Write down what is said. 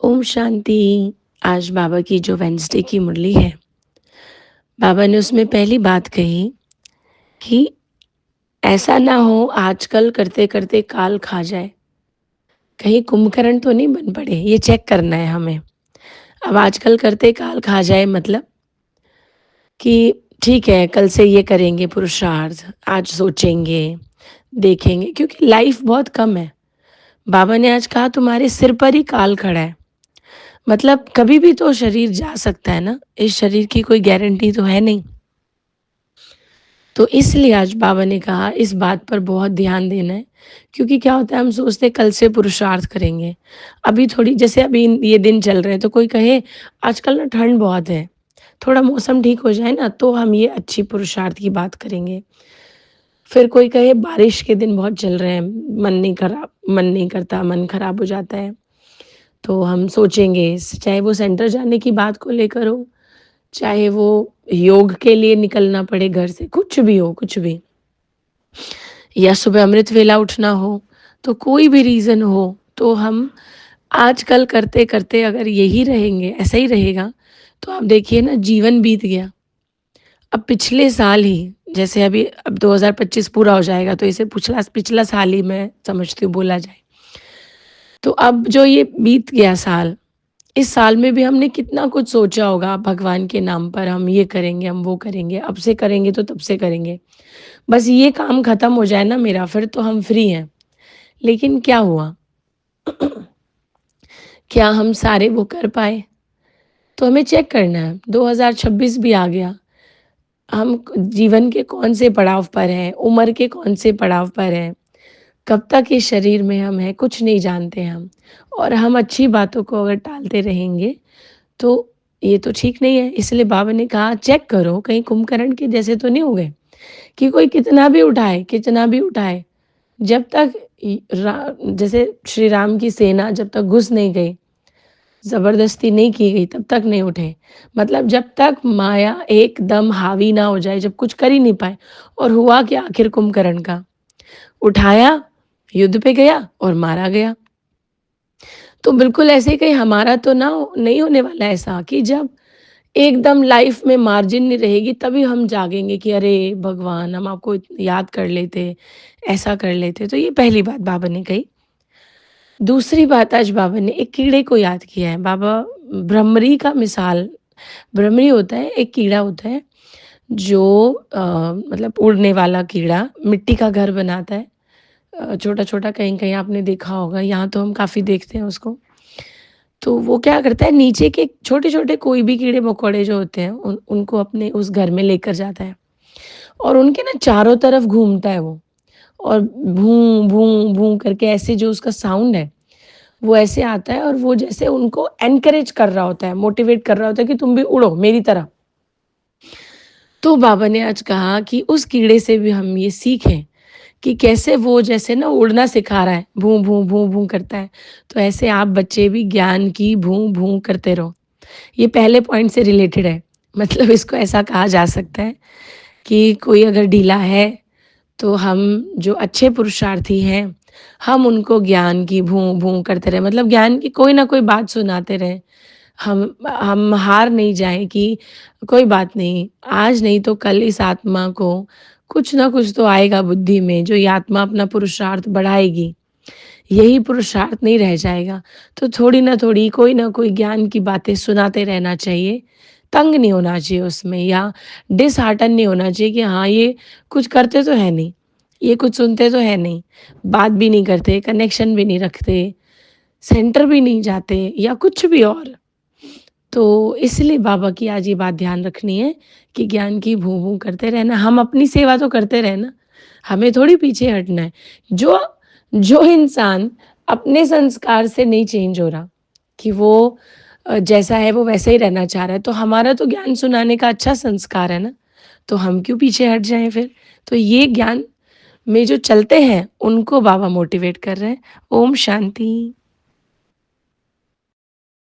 ओम शांति। आज बाबा की जो वेंसडे की मुरली है, बाबा ने उसमें पहली बात कही कि ऐसा ना हो आजकल करते करते काल खा जाए। कहीं कुंभकर्ण तो नहीं बन पड़े, ये चेक करना है हमें। अब आजकल करते काल खा जाए मतलब कि ठीक है, कल से ये करेंगे पुरुषार्थ, आज सोचेंगे, देखेंगे, क्योंकि लाइफ बहुत कम है। बाबा ने आज कहा तुम्हारे सिर पर ही काल खड़ा है। मतलब कभी भी तो शरीर जा सकता है ना, इस शरीर की कोई गारंटी तो है नहीं। तो इसलिए आज बाबा ने कहा इस बात पर बहुत ध्यान देना है, क्योंकि क्या होता है हम सोचते हैं कल से पुरुषार्थ करेंगे। अभी थोड़ी जैसे अभी ये दिन चल रहे हैं तो कोई कहे आजकल ना ठंड बहुत है, थोड़ा मौसम ठीक हो जाए ना तो हम ये अच्छी पुरुषार्थ की बात करेंगे। फिर कोई कहे बारिश के दिन बहुत चल रहे हैं, मन नहीं करता, मन खराब हो जाता है। तो हम सोचेंगे चाहे वो सेंटर जाने की बात को लेकर हो, चाहे वो योग के लिए निकलना पड़े घर से, कुछ भी हो, कुछ भी। या सुबह अमृत वेला उठना हो, तो कोई भी रीज़न हो, तो हम आजकल करते-करते अगर यही रहेंगे, ऐसा ही रहेगा, तो आप देखिए ना जीवन बीत गया। अब पिछले साल ही जैसे अभी अब 2025 पूरा हो जाएगा, तो इसे पिछला पिछला साल ही मैं समझती हूँ बोला जाए। तो अब जो ये बीत गया साल, इस साल में भी हमने कितना कुछ सोचा होगा भगवान के नाम पर, हम ये करेंगे, हम वो करेंगे, अब से करेंगे तो तब से करेंगे। बस ये काम खत्म हो जाए ना मेरा, फिर तो हम फ्री हैं। लेकिन क्या हुआ? क्या हम सारे वो कर पाए? तो हमें चेक करना है, 2026 भी आ गया। हम जीवन के कौन से पड़ाव पर हैं, उम्र के कौन से पड़ाव पर हैं, कब तक इस शरीर में हम हैं, कुछ नहीं जानते हम। और हम अच्छी बातों को अगर टालते रहेंगे, तो ये तो ठीक नहीं है। इसलिए बाबा ने कहा चेक करो कहीं कुंभकर्ण के जैसे तो नहीं हो गए, कि कोई कितना भी उठाए, जब तक जैसे श्री राम की सेना जब तक घुस नहीं गई, ज़बरदस्ती नहीं की गई, तब तक नहीं उठे। मतलब जब तक माया एकदम हावी ना हो जाए, जब कुछ कर ही नहीं पाए। और हुआ क्या आखिर कुंभकर्ण का? उठाया, युद्ध पे गया और मारा गया। तो बिल्कुल ऐसे ही कहीं हमारा तो नहीं होने वाला ऐसा कि जब एकदम लाइफ में मार्जिन नहीं रहेगी तभी हम जागेंगे कि अरे भगवान हम आपको याद कर लेते, ऐसा कर लेते। तो ये पहली बात बाबा ने कही। दूसरी बात आज बाबा ने एक कीड़े को याद किया है। बाबा भ्रमरी का मिसाल, भ्रमरी होता है, एक कीड़ा होता है जो मतलब उड़ने वाला कीड़ा, मिट्टी का घर बनाता है। छोटा-छोटा कहीं-कहीं आपने देखा होगा, यहाँ तो हम काफ़ी देखते हैं उसको। तो वो क्या करता है नीचे के छोटे-छोटे कोई भी कीड़े-मकोड़े जो होते हैं उनको अपने उस घर में लेकर जाता है और उनके ना चारों तरफ घूमता है वो। और भूं, भूं, भूं करके ऐसे जो उसका साउंड है, वो ऐसे आता है और वो जैसे उनको एनकरेज कर रहा होता है, मोटिवेट कर रहा होता है कि तुम भी उड़ो मेरी तरह। तो बाबा ने आज कहा कि उस कीड़े से भी हम ये सीखें कि कैसे वो जैसे ना उड़ना सिखा रहा है, भूं, भूं, भूं, भूं करता है, तो ऐसे आप बच्चे भी ज्ञान की भूं, भूं करते रहो। ये पहले पॉइंट से रिलेटेड है। मतलब इसको ऐसा कहा जा सकता है कि कोई अगर ढीला है, तो हम जो अच्छे पुरुषार्थी हैं, हम उनको ज्ञान की भूं, भूं करते रहें। मतलब ज्ञान की कोई ना कोई बात सुनाते रहें। हम हार नहीं जाएँ कि कोई बात नहीं, आज नहीं तो कल इस आत्मा को कुछ ना कुछ तो आएगा बुद्धि में, जो ये आत्मा अपना पुरुषार्थ बढ़ाएगी। यही पुरुषार्थ नहीं रह जाएगा। तो थोड़ी ना थोड़ी, कोई ना कोई ज्ञान की बातें सुनाते रहना चाहिए। तंग नहीं होना चाहिए उसमें या डिसहार्टन नहीं होना चाहिए कि हाँ, ये कुछ करते तो है नहीं, ये कुछ सुनते तो है नहीं, बात भी नहीं करते, कनेक्शन भी नहीं रखते, सेंटर भी नहीं जाते या कुछ भी और। तो इसलिए बाबा की आज ये बात ध्यान रखनी है कि ज्ञान की भूं-भूं करते रहना, हम अपनी सेवा तो करते रहें ना, हमें थोड़ी पीछे हटना है। जो जो इंसान अपने संस्कार से नहीं चेंज हो रहा, कि वो जैसा है वो वैसे ही रहना चाह रहा है, तो हमारा तो ज्ञान सुनाने का अच्छा संस्कार है ना, तो हम क्यों पीछे हट जाएँ फिर? तो ये ज्ञान में जो चलते हैं, उनको बाबा मोटिवेट कर रहे हैं। ओम शांति।